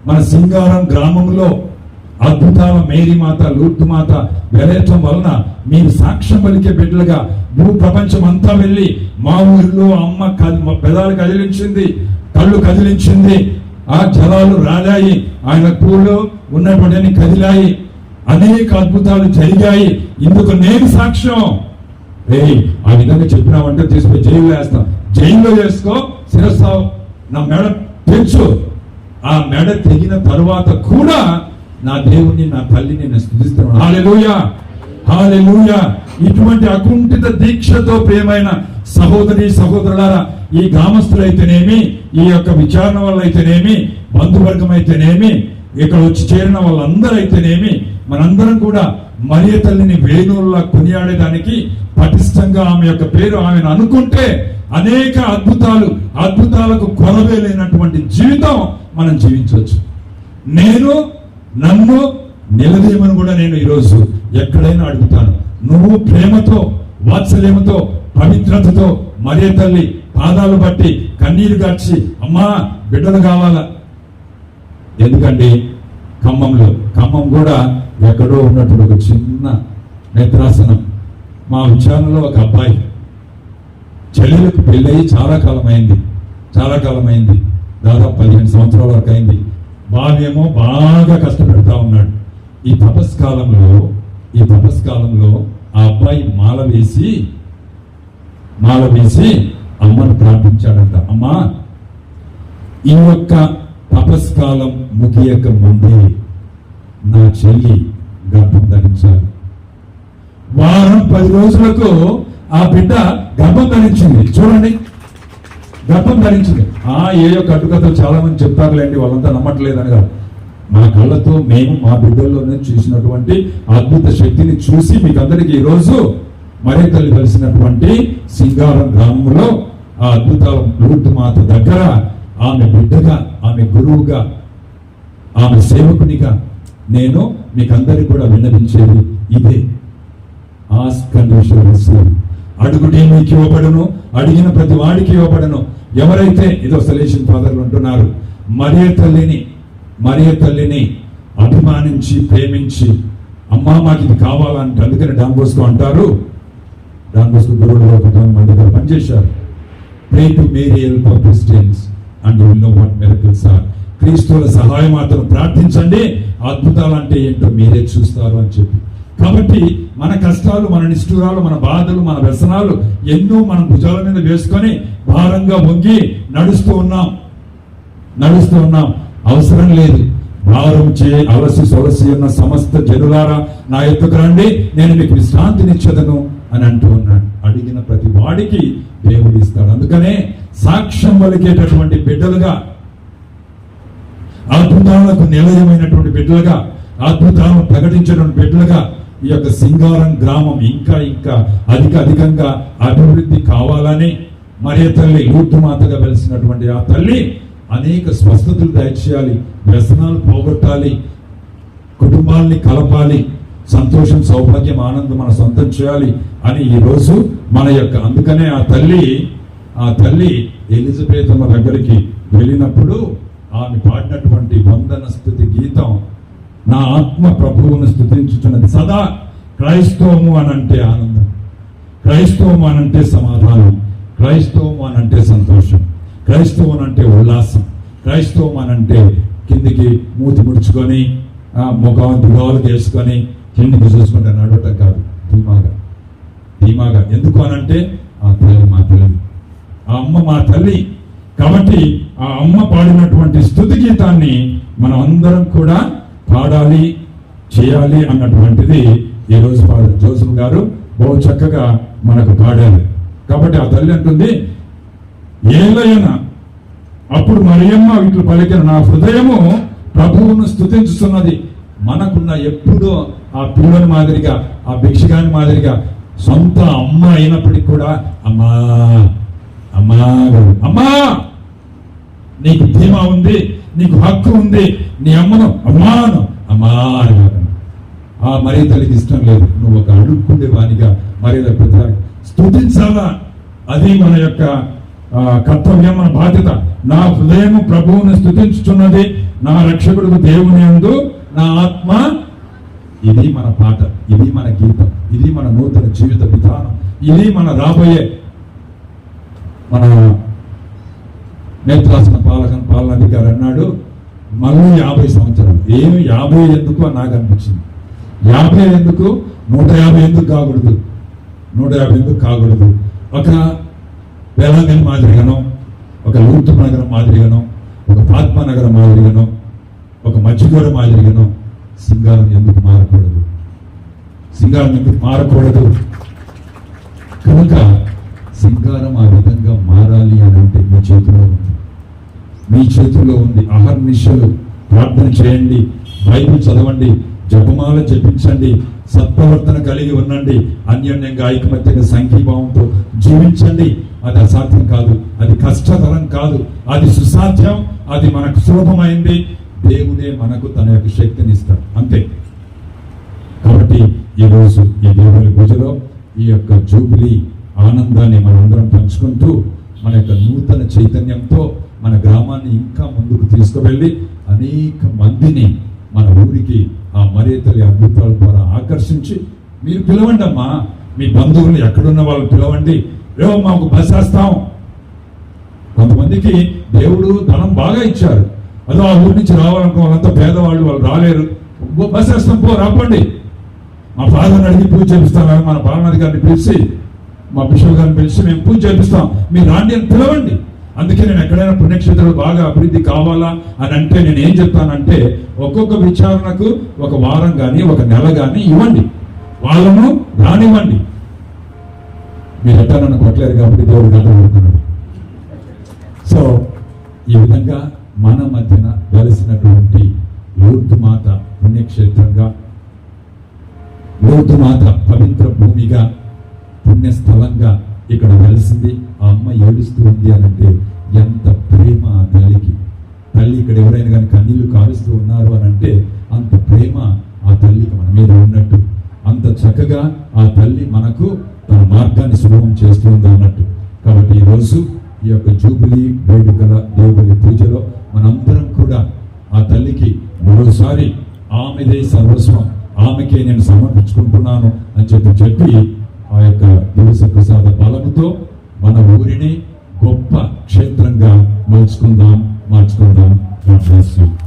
Speaker 1: మన సింగారం గ్రామంలో అద్భుతాల మేరీమాత, లూర్దుమాత వెలయటం వలన మీరు సాక్ష్యం పలికే బిడ్డలుగా భూ ప్రపంచం అంతా వెళ్ళి మా ఊరిలో అమ్మ పెదాలు కదిలించింది, కళ్ళు కదిలించింది, ఆ జలాలు రాలాయి, ఆయన పూలు ఉన్నటువంటి కదిలాయి, అనేక అద్భుతాలు జరిగాయి. ఇందుకు నేను సాక్ష్యం. ఆ విధంగా చెప్పినామంటే తీసుకుని జైల్లో వేస్తాం. జైల్లో చేసుకో, శిరస్సు నా మెడ తెచ్చు. ఆ మెడ తెగిన తరువాత కూడా నా దేవుణ్ణి, నా తల్లిని నేను స్తుతిస్తున్నాను. హల్లెలూయా, హల్లెలూయా. ఇటువంటి అకుంఠిత దీక్షతో ప్రియమైన సహోదరి సహోదరులారా, ఈ గ్రామస్తులైతేనేమి, ఈ యొక్క విచారణ వల్ల అయితేనేమి, బంధువర్గం అయితేనేమి, ఇక్కడ వచ్చి చేరిన వాళ్ళందరూ అయితేనేమి, మనందరం కూడా మరియ తల్లిని వేణువుల్లా కొనియాడేదానికి పటిష్టంగా ఆమె యొక్క పేరు ఆమెను అనుకుంటే అనేక అద్భుతాలకు కొరవే లేనటువంటి జీవితం మనం జీవించవచ్చు. నన్ను నిలదీయమని కూడా నేను ఈరోజు ఎక్కడైనా అడుగుతాను. నువ్వు ప్రేమతో, వాత్సల్యముతో, పవిత్రతతో మరియ తల్లి పాదాలు బట్టి కన్నీరు గార్చి, అమ్మా బిడ్డలు కావాలా. ఎందుకండి ఖమ్మం కూడా ఎక్కడో ఉన్నప్పుడు ఒక చిన్న నేత్రాసనం, మా విచారణలో ఒక అబ్బాయి చెల్లెలకు పెళ్ళయి చాలా కాలం అయింది, దాదాపు 15 సంవత్సరాల వరకు అయింది. బావేమో బాగా కష్టపెడతా ఉన్నాడు. ఈ తపస్కాలంలో ఆ అబ్బాయి మాల వేసి అమ్మను ప్రార్థించాడంట. అమ్మా, ఈ యొక్క తపస్కాలం ముగియక ముందే నా చెల్లి గర్భం ధరించాలి. వారం 10 రోజులకు ఆ బిడ్డ గర్భం ధరించింది. చూడండి, గర్భం ధరించింది. ఏయో కట్టుకతో చాలా మంది చెప్తారులేండి, వాళ్ళంతా నమ్మట్లేదని కాదు. మా కళ్ళతో మేము మా బిడ్డల్లోనే చూసినటువంటి అద్భుత శక్తిని చూసి మీకు అందరికీ ఈరోజు మరియ తల్లి కలిసినటువంటి సింగారం గ్రామంలో ఆ అద్భుతాల లూర్దు మాత దగ్గర ఆమె బిడ్డగా, ఆమె గురువుగా, ఆమె సేవకునిగా నేను మీకందరికి కూడా విన్నవించేది ఇదే. Ask and you shall receive. అడుగుటే మీకు ఇవ్వబడును, అడిగిన ప్రతి వాడికి ఇవ్వబడును. ఎవరైతే ఇదో సలేషన్ ఫాదర్లు అంటున్నారు, మరియ తల్లిని అభిమానించి ప్రేమించి, అమ్మా మాకు ఇది కావాలంటే, అందుకని డాన్ బోస్కో అంటారు, డాన్ బోస్కో గురువులు కొంతమంది దగ్గర పనిచేశారు, pray to Mary help of Christians and you will know what miracles are. క్రీస్తుల సహాయమాతను ప్రార్థించండి, అద్భుతాలు అంటే ఏంటో మీరే చూస్తారు అని చెప్పి. కాబట్టి మన కష్టాలు, మన నిష్ఠూరాలు, మన బాధలు, మన వ్యసనాలు ఎన్నో మనం భుజాల మీద వేసుకొని భారంగా వంగి నడుస్తూ ఉన్నాం. అవసరం లేదు. భారం చే అలసి సొలసి ఉన్న సమస్త జనులారా నా యొద్దకు రండి, నేను మీకు విశ్రాంతినిచ్చదను అని అంటూ ఉన్నాడు. అడిగిన ప్రతి వాడికి దేవుడు ఇస్తాడు. అందుకనే సాక్ష్యం పలికేటటువంటి బిడ్డలుగా, అద్భుతాలకు నిలయమైనటువంటి బిడ్డలుగా, అద్భుతాలను ప్రకటించేటువంటి బిడ్డలుగా ఈ యొక్క సింగారం గ్రామం ఇంకా అధికంగా అభివృద్ధి కావాలని మరియ తల్లి లూర్దు మాతగా వెలిసినటువంటి ఆ తల్లి అనేక స్వస్థతలు దయచేయాలి, వ్యసనాలు పోగొట్టాలి, కుటుంబాల్ని కలపాలి, సంతోషం, సౌభాగ్యం, ఆనందం మన సొంతం చేయాలి అని ఈ రోజు మన యొక్క, అందుకనే ఆ తల్లి ఎలిజబెత్ అమ్మ దగ్గరికి వెళ్ళినప్పుడు ఆమె పాడినటువంటి వందన స్తుతి గీతం, నా ఆత్మ ప్రభువును స్తుతించుచున్నది సదా. క్రైస్తవము అనంటే ఆనందం, క్రైస్తవం అనంటే సమాధానం, క్రైస్తవం అనంటే సంతోషం, క్రైస్తవం అంటే ఉల్లాసం, క్రైస్తవం అనంటే కిందికి మూతి ముడుచుకొని ముఖం దిగాలకు వేసుకొని కిందికి చూసుకుంటే నడవటం కాదు, ధీమాగా. ఎందుకు అనంటే ఆ తల్లి మా తల్లి, ఆ అమ్మ మా తల్లి. కాబట్టి ఆ అమ్మ పాడినటువంటి స్తుతి గీతాన్ని మనం అందరం కూడా పాడాలి, చేయాలి అన్నటువంటిది ఈ రోజు జోసెఫ్ గారు బహు చక్కగా మనకు పాడారు. కాబట్టి ఆ తల్లి అంటుంది, ఏలయన అప్పుడు మరియమ్మ ఇట్లు పలికిన, నా హృదయము ప్రభువును స్తుతించుతున్నది. మనకున్న ఎప్పుడూ ఆ పిల్లని మాదిరిగా, ఆ భిక్షగాని మాదిరిగా సొంత అమ్మ అయినప్పటికీ కూడా అమ్మా అమ్మా అమ్మా నీకు ధీమా ఉంది, నీకు హక్కు ఉంది, నీ అమ్మను అమ్మాను అమ్మా అని. ఆ మరియ తల్లికి ఇష్టం లేదు, నువ్వు ఒక అడుక్కుండే వానిగా మరియ తల్లి స్తుతించాలా. అది మన యొక్క కర్తవ్యం, మన బాధ్యత. నా హృదయము ప్రభువును స్తుతించుచున్నది, నా రక్షకుడు దేవుని యందు నా ఆత్మ. ఇది మన పాట, ఇది మన గీతం, ఇది మన నూతన జీవిత విధానం, ఇది మన రాబోయే మన నేత్రాసన పాలనాధికారి అన్నాడు, మళ్ళీ 50 సంవత్సరాలు. ఏమి 50 ఎందుకు అని నాకు అనిపించింది. 50 ఎందుకు, 150 ఎందుకు కాకూడదు, 150 ఎందుకు కాకూడదు? ఒక వేలాంగని మాదిరిగానో, ఒక లూర్దు నగరం మాదిరిగానో, ఒక ఫాత్మా నగరం మాదిరిగానో, ఒక మధ్యగూడ మాదిరిగానో సింగారం ఎందుకు మారకూడదు? సింగారం ఎందుకు మారకూడదు? కనుక సింగారం ఆ విధంగా మారాలి అని అంటే మీ చేతిలో ఉంది, మీ చేతుల్లో ఉంది. అహర్నిశలు ప్రార్థన చేయండి, బైబిల్ చదవండి, జపమాల జపించండి, సత్ప్రవర్తన కలిగి ఉండండి, అన్యోన్యంగా ఐకమత్యంగా సంఘీభావంతో జీవించండి. అది అసాధ్యం కాదు, అది కష్టతరం కాదు, అది సుసాధ్యం, అది మనకు సులభమైంది. దేవుడే మనకు తన యొక్క శక్తిని ఇస్తాడు, అంతే. కాబట్టి ఈరోజు ఈ దేవుని పూజలో ఈ యొక్క జూబిలీ ఆనందాన్ని మనందరం పంచుకుంటూ మన యొక్క నూతన చైతన్యంతో మన గ్రామాన్ని ఇంకా ముందుకు తీసుకువెళ్ళి అనేక మందిని మన ఊరికి ఆ మరియతల్లి అద్భుతాల ద్వారా ఆకర్షించి, మీరు పిలవండి అమ్మా, మీ బంధువులు ఎక్కడున్న వాళ్ళు పిలవండి, రేవో మాకు బస్ వేస్తాం. కొంతమందికి దేవుడు ధనం బాగా ఇచ్చారు, అదో ఆ ఊరి నుంచి రావాలనుకో, వాళ్ళంతా పేదవాళ్ళు, వాళ్ళు రాలేరు, బస్ వేస్తాం, పో రాపండి. మా ఫాదర్ని అడిగి పూజ చేపిస్తాం, మన పాలనాధికారిని పిలిచి, మా బిషప్ గారిని పిలిచి మేము పూజ చేపిస్తాం, మీరు రాండి అని పిలవండి. అందుకే నేను ఎక్కడైనా పుణ్యక్షేత్రాలు బాగా అభివృద్ధి కావాలా అని అంటే నేను ఏం చెప్తానంటే, ఒక్కొక్క విచారణకు ఒక వారం కానీ ఒక నెల కానీ ఇవ్వండి, వాళ్ళను రానివ్వండి. మీరు ఎట్టా నన్ను కొట్టలేరు కాబట్టి దేవుడు కట్టబడుతున్నాడు. సో ఈ విధంగా మన మధ్యన వెలిసినటువంటి లూర్దు మాత పుణ్యక్షేత్రంగా, లూర్దు మాత పవిత్ర భూమిగా, పుణ్యస్థలంగా ఇక్కడ వెలిసింది. ఆ అమ్మ ఏడుస్తూ ఉంది అని అంటే ఎంత ప్రేమ ఆ తల్లికి. తల్లి ఇక్కడ ఎవరైనా కానీ కన్నీళ్లు కారుస్తూ ఉన్నారు అని అంటే అంత ప్రేమ ఆ తల్లికి మన మీద ఉన్నట్టు, అంత చక్కగా ఆ తల్లి మనకు తన మార్గాన్ని సులభం చేస్తుంది అన్నట్టు. కాబట్టి ఈరోజు ఈ యొక్క జూబిలీ వేడుకల దేవుని పూజలో మనందరం కూడా ఆ తల్లికి మరోసారి ఆమెదే సర్వస్వం, ఆమెకే నేను సమర్పించుకుంటున్నాను అని చెప్పి ఆ యొక్క దివస ప్రసాద బలముతో మన ఊరిని గొప్ప క్షేత్రంగా మార్చుకుందాం. God bless you.